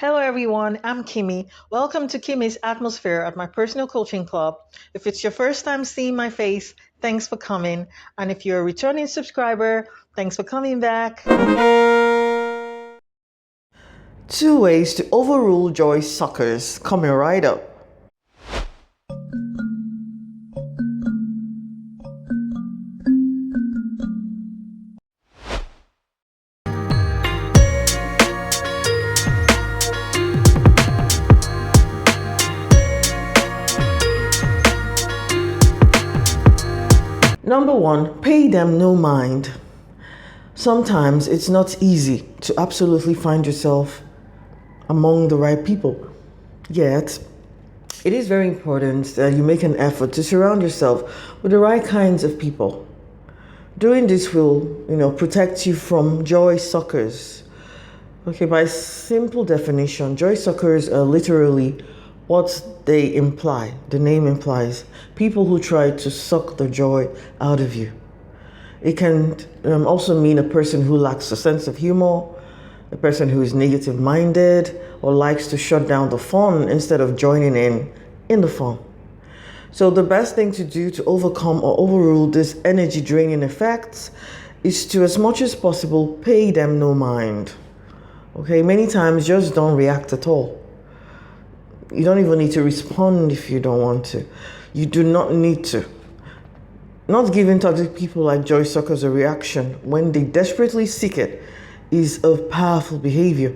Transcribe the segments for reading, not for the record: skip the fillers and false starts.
Hello, everyone. I'm Kimmy. Welcome to Kimmy's Atmosphere at my personal coaching club. If it's your first time seeing my face, thanks for coming. And if you're a returning subscriber, thanks for coming back. Two ways to overrule joy suckers coming right up. Number one, pay them no mind. Sometimes it's not easy to absolutely find yourself among the right people. Yet, it is very important that you make an effort to surround yourself with the right kinds of people. Doing this will, protect you from joy suckers. Okay, by simple definition, joy suckers are literally what they imply. The name implies people who try to suck the joy out of you. It can also mean a person who lacks a sense of humor, a person who is negative minded, or likes to shut down the fun instead of joining in the fun. So the best thing to do to overcome or overrule these energy draining effects is to, as much as possible, pay them no mind. Okay, many times just don't react at all. You don't even need to respond if you don't want to. You do not need to. Not giving toxic people like joy suckers a reaction when they desperately seek it is a powerful behavior.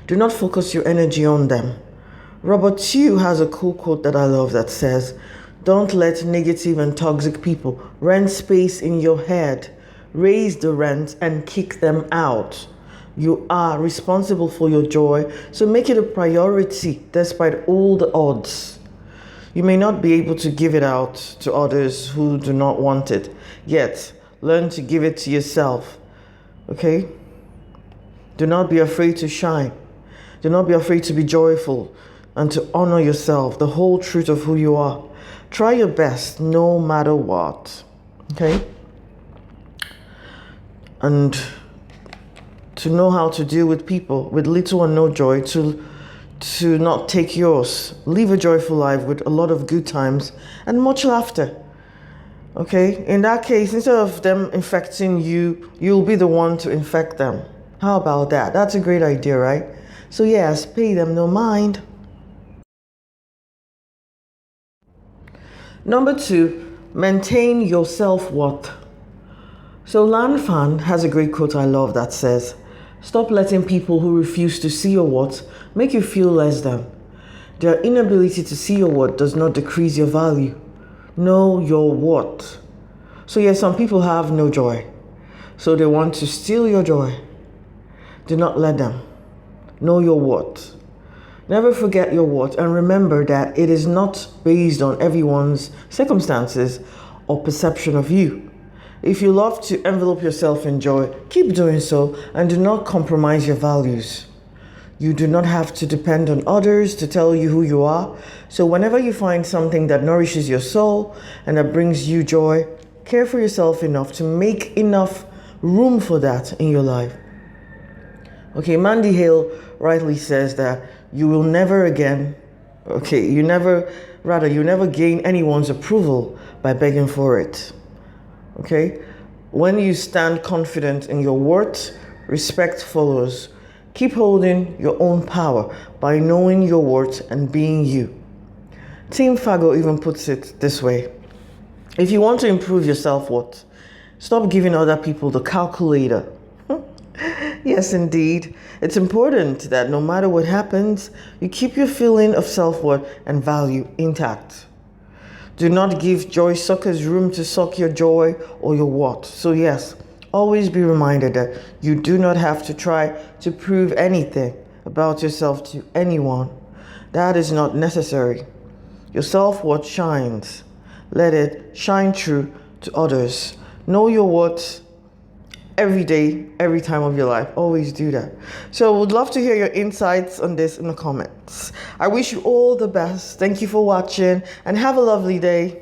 Do not focus your energy on them. Robert Tew has a cool quote that I love that says, "Don't let negative and toxic people rent space in your head. Raise the rent and kick them out. You are responsible for your joy, so make it a priority despite all the odds." You may not be able to give it out to others who do not want it, yet learn to give it to yourself. Okay? Do not be afraid to shine. Do not be afraid to be joyful and to honor yourself, the whole truth of who you are. Try your best no matter what. Okay? And to know how to deal with people with little or no joy, to not take yours. Live a joyful life with a lot of good times and much laughter. Okay? In that case, instead of them infecting you, you'll be the one to infect them. How about that? That's a great idea, right? So yes, pay them no mind. Number two, maintain your self-worth. So Lan Fan has a great quote I love that says, "Stop letting people who refuse to see your worth make you feel less than. Their inability to see your worth does not decrease your value. Know your worth." So yes, some people have no joy, so they want to steal your joy. Do not let them. Know your worth. Never forget your worth, and remember that it is not based on everyone's circumstances or perception of you. If you love to envelope yourself in joy, keep doing so and do not compromise your values. You do not have to depend on others to tell you who you are. So whenever you find something that nourishes your soul and that brings you joy, care for yourself enough to make enough room for that in your life. Okay, Mandy Hale rightly says that you will never again, you never gain anyone's approval by begging for it. Okay? When you stand confident in your worth, respect follows. Keep holding your own power by knowing your worth and being you. Tim Fago even puts it this way: if you want to improve your self-worth, stop giving other people the calculator. Yes, indeed. It's important that no matter what happens, you keep your feeling of self-worth and value intact. Do not give joy suckers room to suck your joy or your worth. So yes, always be reminded that you do not have to try to prove anything about yourself to anyone. That is not necessary. Your self-worth shines. Let it shine through to others. Know your worth every day, every time of your life. Always do that. So would love to hear your insights on this in the comments. I wish you all the best. Thank you for watching and have a lovely day.